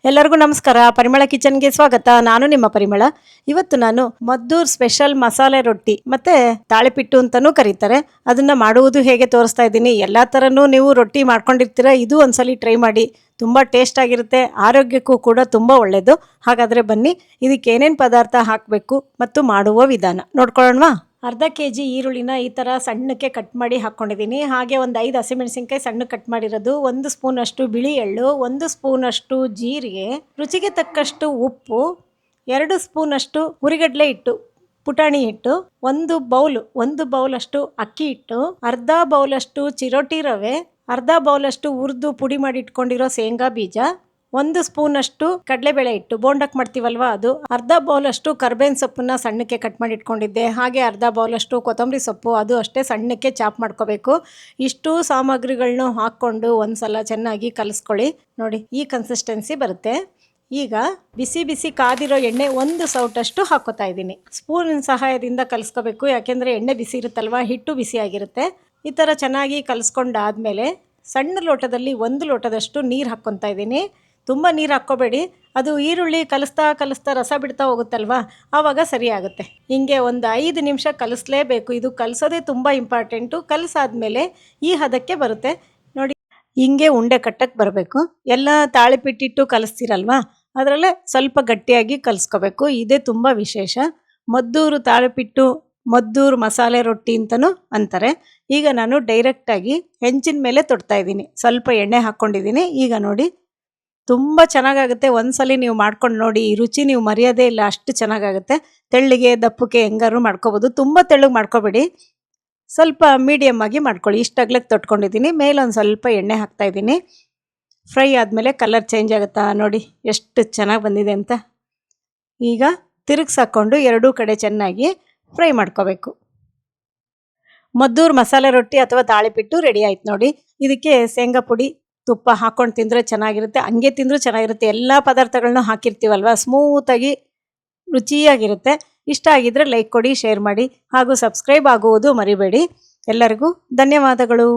ಎಲ್ಲರಿಗೂ ನಮಸ್ಕಾರ. ಪರಿಮಳ ಕಿಚನ್ಗೆ ಸ್ವಾಗತ. ನಾನು ನಿಮ್ಮ ಪರಿಮಳ. ಇವತ್ತು ನಾನು ಮದ್ದೂರ್ ಸ್ಪೆಷಲ್ ಮಸಾಲೆ ರೊಟ್ಟಿ ಮತ್ತೆ ತಾಳಿಪಿಟ್ಟು ಅಂತಾನೂ ಕರೀತಾರೆ, ಅದನ್ನ ಮಾಡುವುದು ಹೇಗೆ ತೋರಿಸ್ತಾ ಇದ್ದೀನಿ. ಎಲ್ಲಾ ತರನೂ ನೀವು ರೊಟ್ಟಿ ಮಾಡ್ಕೊಂಡಿರ್ತೀರ, ಇದು ಒಂದ್ಸಲಿ ಟ್ರೈ ಮಾಡಿ. ತುಂಬಾ ಟೇಸ್ಟ್ ಆಗಿರುತ್ತೆ, ಆರೋಗ್ಯಕ್ಕೂ ಕೂಡ ತುಂಬಾ ಒಳ್ಳೇದು. ಹಾಗಾದ್ರೆ ಬನ್ನಿ, ಇದಕ್ಕೆ ಏನೇನು ಪದಾರ್ಥ ಹಾಕಬೇಕು ಮತ್ತು ಮಾಡುವ ವಿಧಾನ ನೋಡ್ಕೊಳ್ಳೋಣವಾ. ಅರ್ಧ ಕೆಜಿ ಈರುಳ್ಳಿನ ಈ ಥರ ಸಣ್ಣಕ್ಕೆ ಕಟ್ ಮಾಡಿ ಹಾಕ್ಕೊಂಡಿದ್ದೀನಿ. ಹಾಗೆ ಒಂದು 5 ಹಸಿಮೆಣಸಿನ್ಕಾಯಿ ಸಣ್ಣ ಕಟ್ ಮಾಡಿರೋದು, 1 ಸ್ಪೂನ್ ಅಷ್ಟು ಬಿಳಿ ಎಳ್ಳು, 1 ಸ್ಪೂನ್ ಅಷ್ಟು ಜೀರಿಗೆ, ರುಚಿಗೆ ತಕ್ಕಷ್ಟು ಉಪ್ಪು, 2 ಸ್ಪೂನ್ ಅಷ್ಟು ಹುರಿಗಡಲೆ ಹಿಟ್ಟು ಪುಟಾಣಿ ಹಿಟ್ಟು, 1 ಬೌಲ್ ಅಷ್ಟು ಅಕ್ಕಿ ಹಿಟ್ಟು, ಅರ್ಧ ಬೌಲ್ ಅಷ್ಟು ಚಿರೋಟಿ ರವೆ, ಅರ್ಧ ಬೌಲ್ ಅಷ್ಟು ಹುರಿದು ಪುಡಿ ಮಾಡಿ ಇಟ್ಕೊಂಡಿರೋ ಶೇಂಗಾ ಬೀಜ, 1 ಸ್ಪೂನ್ ಅಷ್ಟು ಕಡಲೆಬೇಳೆ ಹಿಟ್ಟು ಬೋಂಡಕ್ಕೆ ಮಾಡ್ತೀವಲ್ವಾ ಅದು, ಅರ್ಧ ಬೌಲ್ ಅಷ್ಟು ಕರ್ಬೇವಿನ ಸೊಪ್ಪನ್ನ ಸಣ್ಣಕ್ಕೆ ಕಟ್ ಮಾಡಿ ಇಟ್ಕೊಂಡಿದ್ದೆ. ಹಾಗೆ ಅರ್ಧ ಬೌಲ್ ಅಷ್ಟು ಕೊತ್ತಂಬರಿ ಸೊಪ್ಪು, ಅದು ಅಷ್ಟೇ ಸಣ್ಣಕ್ಕೆ ಚಾಪ್ ಮಾಡ್ಕೋಬೇಕು. ಇಷ್ಟು ಸಾಮಗ್ರಿಗಳನ್ನ ಹಾಕ್ಕೊಂಡು ಒಂದ್ಸಲ ಚೆನ್ನಾಗಿ ಕಲಿಸ್ಕೊಳ್ಳಿ. ನೋಡಿ, ಈ ಕನ್ಸಿಸ್ಟೆನ್ಸಿ ಬರುತ್ತೆ. ಈಗ ಬಿಸಿ ಬಿಸಿ ಕಾದಿರೋ ಎಣ್ಣೆ 1 ಸೌಟಷ್ಟು ಹಾಕೋತಾ ಇದ್ದೀನಿ. ಸ್ಪೂನಿನ ಸಹಾಯದಿಂದ ಕಲಿಸ್ಕೋಬೇಕು, ಯಾಕೆಂದರೆ ಎಣ್ಣೆ ಬಿಸಿ ಇರುತ್ತಲ್ವ, ಹಿಟ್ಟು ಬಿಸಿ ಆಗಿರುತ್ತೆ. ಈ ಥರ ಚೆನ್ನಾಗಿ ಕಲಿಸ್ಕೊಂಡಾದ್ಮೇಲೆ ಸಣ್ಣ ಲೋಟದಲ್ಲಿ 1 ಲೋಟದಷ್ಟು ನೀರು ಹಾಕ್ಕೊತಾ ಇದ್ದೀನಿ. ತುಂಬ ನೀರು ಹಾಕ್ಕೋಬೇಡಿ, ಅದು ಈರುಳ್ಳಿ ಕಲಿಸ್ತಾ ರಸ ಬಿಡ್ತಾ ಹೋಗುತ್ತಲ್ವ, ಆವಾಗ ಸರಿ ಆಗುತ್ತೆ. ಹಿಂಗೆ ಒಂದು 5 ನಿಮಿಷ ಕಲಿಸ್ಲೇಬೇಕು. ಇದು ಕಲಿಸೋದೇ ತುಂಬ ಇಂಪಾರ್ಟೆಂಟು. ಕಲಿಸಾದ್ಮೇಲೆ ಈ ಹದಕ್ಕೆ ಬರುತ್ತೆ ನೋಡಿ, ಹಿಂಗೆ ಉಂಡೆ ಕಟ್ಟಕ್ಕೆ ಬರಬೇಕು. ಎಲ್ಲ ತಾಳಿಪಿಟ್ಟಿಟ್ಟು ಕಲಿಸ್ತೀರಲ್ವ, ಅದರಲ್ಲೇ ಸ್ವಲ್ಪ ಗಟ್ಟಿಯಾಗಿ ಕಲಿಸ್ಕೋಬೇಕು. ಇದೇ ತುಂಬ ವಿಶೇಷ. ಮದ್ದೂರು ತಾಳಿಪಿಟ್ಟು, ಮದ್ದೂರು ಮಸಾಲೆ ರೊಟ್ಟಿ ಅಂತಲೂ ಅಂತಾರೆ. ಈಗ ನಾನು ಡೈರೆಕ್ಟಾಗಿ ಹೆಂಚಿನ ಮೇಲೆ ತೊಡ್ತಾ ಇದ್ದೀನಿ. ಸ್ವಲ್ಪ ಎಣ್ಣೆ ಹಾಕ್ಕೊಂಡಿದ್ದೀನಿ. ಈಗ ನೋಡಿ, ತುಂಬ ಚೆನ್ನಾಗಾಗುತ್ತೆ. ಒಂದ್ಸಲಿ ನೀವು ಮಾಡ್ಕೊಂಡು ನೋಡಿ, ಈ ರುಚಿ ನೀವು ಮರೆಯೋದೇ ಇಲ್ಲ, ಅಷ್ಟು ಚೆನ್ನಾಗಾಗುತ್ತೆ. ತೆಳ್ಳಿಗೆ ದಪ್ಪಕ್ಕೆ ಹೆಂಗಾರು ಮಾಡ್ಕೋಬೋದು. ತುಂಬ ತೆಳ್ಳಗೆ ಮಾಡ್ಕೋಬೇಡಿ, ಸ್ವಲ್ಪ ಮೀಡಿಯಮ್ ಆಗಿ ಮಾಡ್ಕೊಳ್ಳಿ. ಇಷ್ಟು ಅಗ್ಲಕ್ಕೆ ತೊಟ್ಕೊಂಡಿದ್ದೀನಿ. ಮೇಲೊಂದು ಸ್ವಲ್ಪ ಎಣ್ಣೆ ಹಾಕ್ತಾಯಿದ್ದೀನಿ. ಫ್ರೈ ಆದಮೇಲೆ ಕಲರ್ ಚೇಂಜ್ ಆಗುತ್ತಾ ನೋಡಿ, ಎಷ್ಟು ಚೆನ್ನಾಗಿ ಬಂದಿದೆ ಅಂತ. ಈಗ ತಿರುಗಿಸಾಕೊಂಡು ಎರಡೂ ಕಡೆ ಚೆನ್ನಾಗಿ ಫ್ರೈ ಮಾಡ್ಕೋಬೇಕು. ಮದ್ದೂರು ಮಸಾಲೆ ರೊಟ್ಟಿ ಅಥವಾ ತಾಳಿಪಿಟ್ಟು ರೆಡಿ ಆಯ್ತು ನೋಡಿ. ಇದಕ್ಕೆ ಶೇಂಗಾ ಪುಡಿ, ತುಪ್ಪ ಹಾಕ್ಕೊಂಡು ತಿಂದರೆ ಚೆನ್ನಾಗಿರುತ್ತೆ, ಹಂಗೆ ತಿಂದರೂ ಚೆನ್ನಾಗಿರುತ್ತೆ. ಎಲ್ಲ ಪದಾರ್ಥಗಳನ್ನೂ ಹಾಕಿರ್ತೀವಲ್ವ, ಸ್ಮೂತಾಗಿ ರುಚಿಯಾಗಿರುತ್ತೆ. ಇಷ್ಟ ಆಗಿದ್ದರೆ ಲೈಕ್ ಕೊಡಿ, ಶೇರ್ ಮಾಡಿ ಹಾಗೂ ಸಬ್ಸ್ಕ್ರೈಬ್ ಆಗುವುದು ಮರಿಬೇಡಿ. ಎಲ್ಲರಿಗೂ ಧನ್ಯವಾದಗಳು.